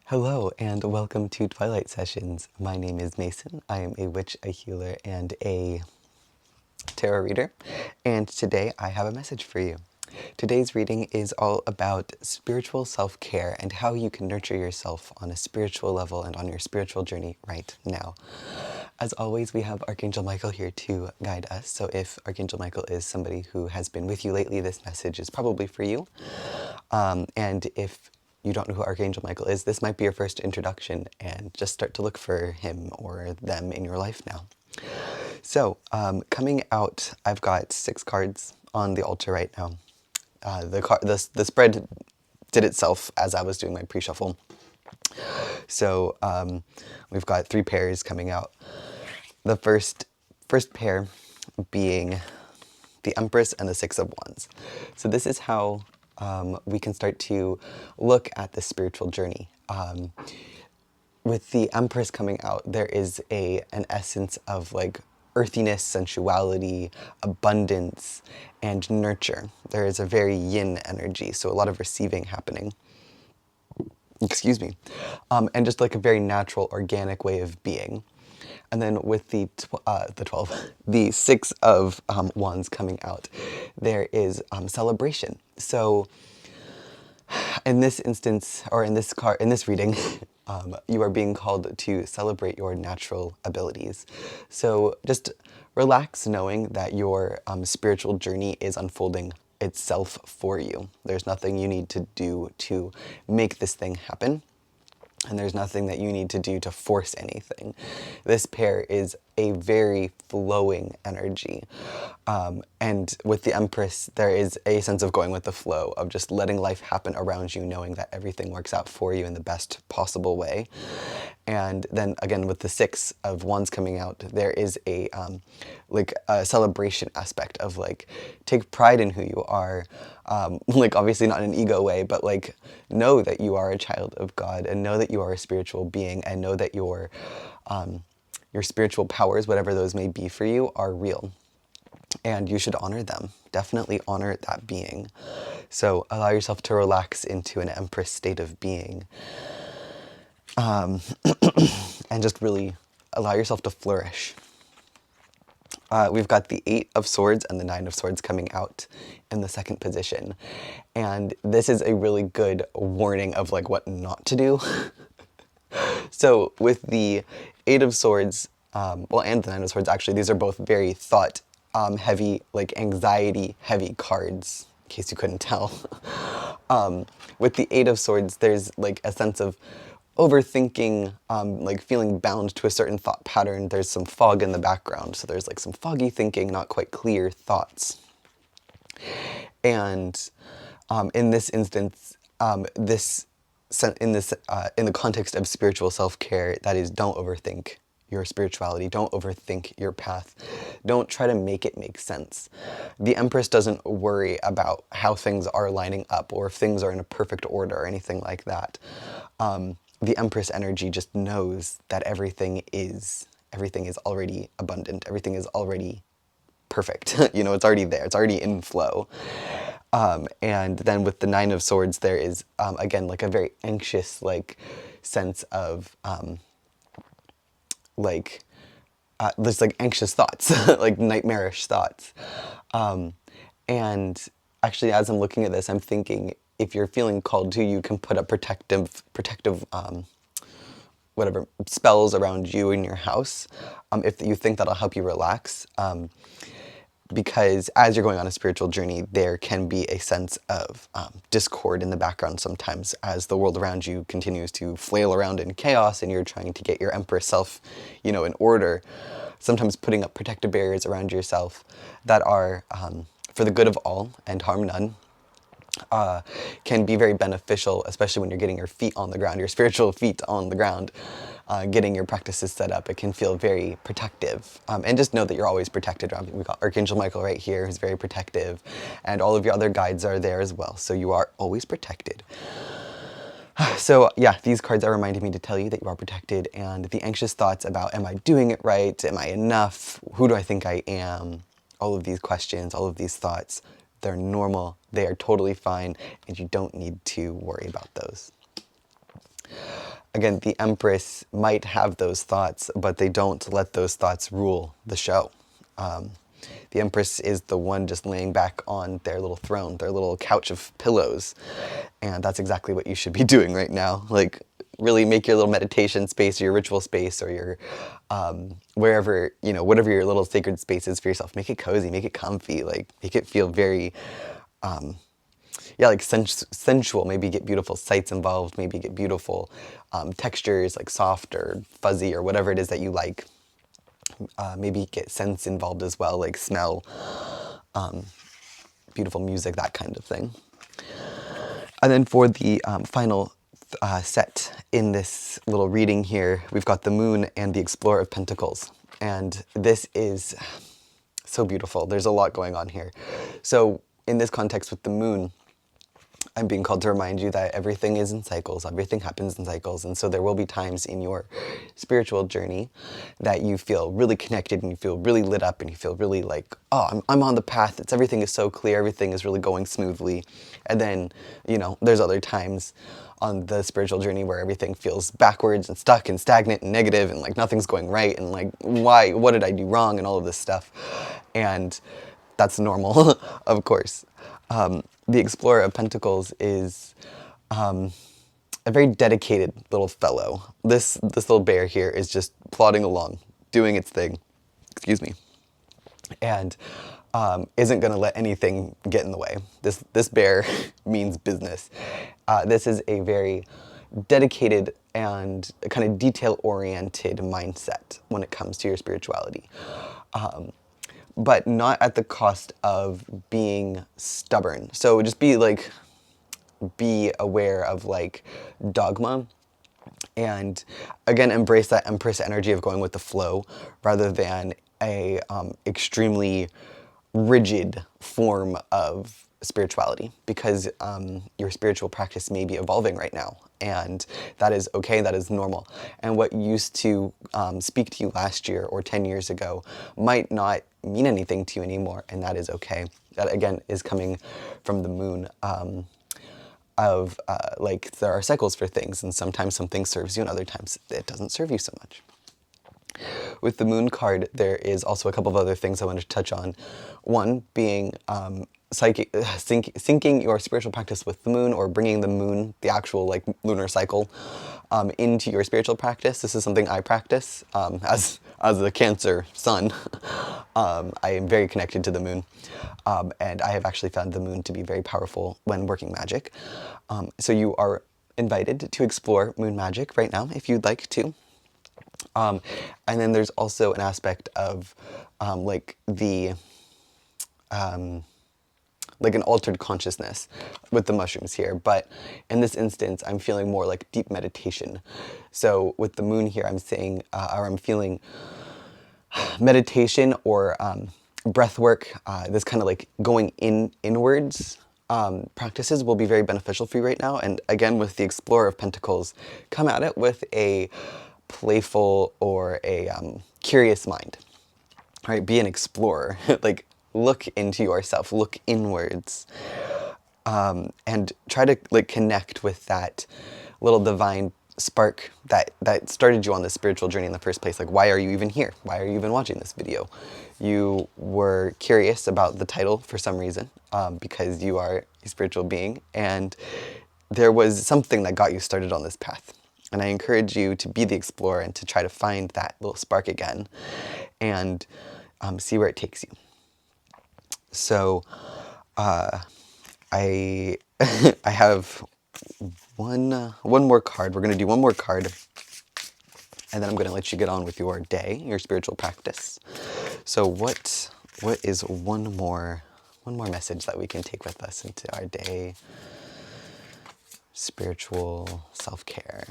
Hello and welcome to Twilight Sessions. My name is Mason. I am a witch, a healer, and a tarot reader. And today I have a message for you. Today's reading is all about spiritual self-care and how you can nurture yourself on a spiritual level and on your spiritual journey right now. As always, we have Archangel Michael here to guide us. So if Archangel Michael is somebody who has been with you lately, this message is probably for you. And if you don't know who Archangel Michael is, this might be your first introduction, and just start to look for him or them in your life now. So, coming out, I've got 6 cards on the altar right now. The spread did itself as I was doing my pre-shuffle. So, we've got 3 pairs coming out. The first pair being the Empress and the 6 of Wands. So this is how we can start to look at the spiritual journey. With the Empress coming out, there is an essence of like earthiness, sensuality, abundance, and nurture. There is a very yin energy, so a lot of receiving happening. Excuse me. And just like a very natural, organic way of being. And then with the 12, the 6 of Wands coming out, there is celebration. So in this instance, or in this reading, you are being called to celebrate your natural abilities. So just relax knowing that your spiritual journey is unfolding itself for you. There's nothing you need to do to make this thing happen. And there's nothing that you need to do to force anything. This pair is a very flowing energy. And with the Empress, there is a sense of going with the flow, of just letting life happen around you, knowing that everything works out for you in the best possible way. And then again, with the 6 of Wands coming out, there is a celebration aspect of like, take pride in who you are. Like obviously not in an ego way, but like know that you are a child of God and know that you are a spiritual being and know that your spiritual powers, whatever those may be for you, are real. And you should honor them. Definitely honor that being. So allow yourself to relax into an Empress state of being. And just really allow yourself to flourish. We've got the 8 of Swords and the 9 of Swords coming out in the second position. And this is a really good warning of like what not to do. So with the 8 of Swords, and the 9 of Swords, actually, these are both very thought heavy, like anxiety heavy cards, in case you couldn't tell. With the 8 of Swords, there's like a sense of overthinking, like feeling bound to a certain thought pattern. There's some fog in the background, so there's like some foggy thinking, not quite clear thoughts. And in this instance, in the context of spiritual self-care, that is, don't overthink your spirituality, don't overthink your path, don't try to make it make sense. The Empress doesn't worry about how things are lining up or if things are in a perfect order or anything like that. The Empress energy just knows that everything is already abundant, everything is already perfect. You know, it's already there, it's already in flow. And then with the 9 of Swords, there is, again, like a very anxious, like, sense of, there's like anxious thoughts, like nightmarish thoughts. And actually, as I'm looking at this, I'm thinking, if you're feeling called to, you can put up protective, whatever, spells around you in your house, if you think that'll help you relax. Because as you're going on a spiritual journey, there can be a sense of discord in the background sometimes as the world around you continues to flail around in chaos and you're trying to get your Empress self, in order. Sometimes putting up protective barriers around yourself that are for the good of all and harm none can be very beneficial, especially when you're getting your feet on the ground, your spiritual feet on the ground, getting your practices set up. It can feel very protective. And just know that you're always protected. We've got Archangel Michael right here, who's very protective, and all of your other guides are there as well. So you are always protected. So yeah, these cards are reminding me to tell you that you are protected, and the anxious thoughts about, am I doing it right? Am I enough? Who do I think I am? All of these questions, all of these thoughts, they're normal, they are totally fine, and you don't need to worry about those. again, the Empress might have those thoughts, but they don't let those thoughts rule the show. The Empress is the one just laying back on their little throne, their little couch of pillows. And that's exactly what you should be doing right now. Like, really make your little meditation space or your ritual space or your wherever, whatever your little sacred space is for yourself. Make it cozy, make it comfy, like make it feel very, like sensual. Maybe get beautiful sights involved, maybe get beautiful textures like soft or fuzzy or whatever it is that you like. Maybe get scents involved as well, like smell, beautiful music, that kind of thing. And then for the final set in this little reading here, we've got the Moon and the Explorer of Pentacles. And this is so beautiful. There's a lot going on here. So in this context with the Moon, I'm being called to remind you that everything is in cycles, everything happens in cycles, and so there will be times in your spiritual journey that you feel really connected and you feel really lit up and you feel really like, oh, I'm on the path, everything is so clear, everything is really going smoothly. And then, there's other times on the spiritual journey where everything feels backwards and stuck and stagnant and negative and like nothing's going right and like, what did I do wrong and all of this stuff. And that's normal, of course. The Explorer of Pentacles is a very dedicated little fellow. This little bear here is just plodding along, doing its thing, excuse me, and isn't going to let anything get in the way. This bear means business. This is a very dedicated and kind of detail-oriented mindset when it comes to your spirituality. But not at the cost of being stubborn. So just be aware of like dogma, and again, embrace that Empress energy of going with the flow rather than a extremely rigid form of spirituality, because your spiritual practice may be evolving right now, and that is okay, that is normal. And what used to speak to you last year or 10 years ago might not mean anything to you anymore, and that is okay. That again is coming from the Moon, like there are cycles for things, and sometimes something serves you and other times it doesn't serve you so much. With the Moon card, there is also a couple of other things I wanted to touch on. One being syncing your spiritual practice with the Moon, or bringing the Moon, the actual like lunar cycle, into your spiritual practice. This is something I practice as a Cancer sun. I am very connected to the Moon, and I have actually found the Moon to be very powerful when working magic. So you are invited to explore Moon magic right now if you'd like to. And then there's also an aspect of like an altered consciousness with the mushrooms here, but in this instance I'm feeling more like deep meditation. So with the Moon here, I'm saying, or I'm feeling meditation or breath work, this kind of like going inwards practices will be very beneficial for you right now. And again, with the Explorer of Pentacles, come at it with a playful or a curious mind. All right, be an explorer. Like, look into yourself, look inwards, and try to like connect with that little divine spark that started you on this spiritual journey in the first place. Like, why are you even here? Why are you even watching this video? You were curious about the title for some reason, because you are a spiritual being, and there was something that got you started on this path. And I encourage you to be the explorer and to try to find that little spark again and see where it takes you. So I I have one more card. We're going to do one more card, and then I'm going to let you get on with your day, your spiritual practice. So what is one more message that we can take with us into our day? Spiritual self-care.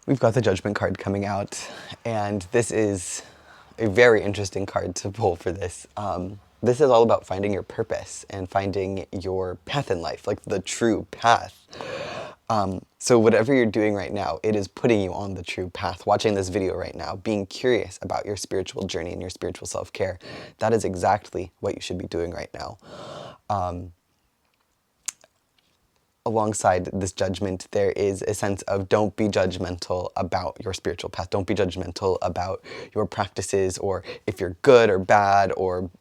We've got the Judgment card coming out, and this is a very interesting card to pull for this. This is all about finding your purpose and finding your path in life, like the true path. So whatever you're doing right now, it is putting you on the true path. Watching this video right now, being curious about your spiritual journey and your spiritual self-care, that is exactly what you should be doing right now. Alongside this judgment, there is a sense of don't be judgmental about your spiritual path. Don't be judgmental about your practices or if you're good or bad or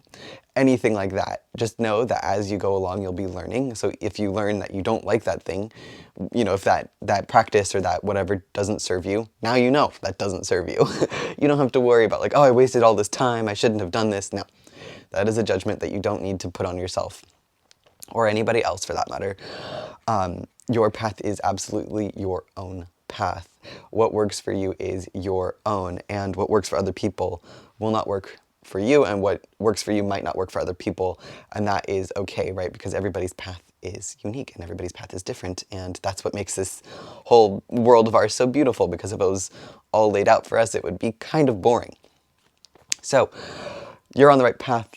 anything like that. Just know that as you go along, you'll be learning. So if you learn that you don't like that thing, if that practice or that whatever doesn't serve you, now you know that doesn't serve you. You don't have to worry about like, oh, I wasted all this time, I shouldn't have done this. No, that is a judgment that you don't need to put on yourself or anybody else for that matter. Your path is absolutely your own path. What works for you is your own, and what works for other people will not work for you, and what works for you might not work for other people, and that is okay, right? Because everybody's path is unique and everybody's path is different, and that's what makes this whole world of ours so beautiful, because if it was all laid out for us, it would be kind of boring. So, you're on the right path.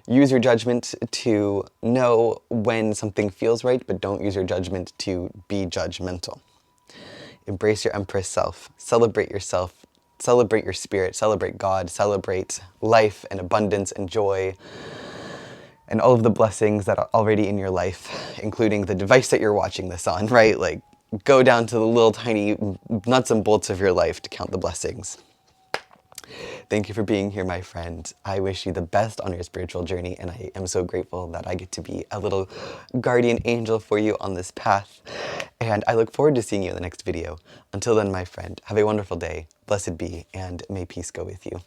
Use your judgment to know when something feels right, but don't use your judgment to be judgmental. Embrace your Empress self. Celebrate yourself. Celebrate your spirit. Celebrate God. Celebrate life and abundance and joy and all of the blessings that are already in your life, including the device that you're watching this on, right? Like, go down to the little tiny nuts and bolts of your life to count the blessings. Thank you for being here, my friend. I wish you the best on your spiritual journey, and I am so grateful that I get to be a little guardian angel for you on this path. And I look forward to seeing you in the next video. Until then, my friend, have a wonderful day, blessed be, and may peace go with you.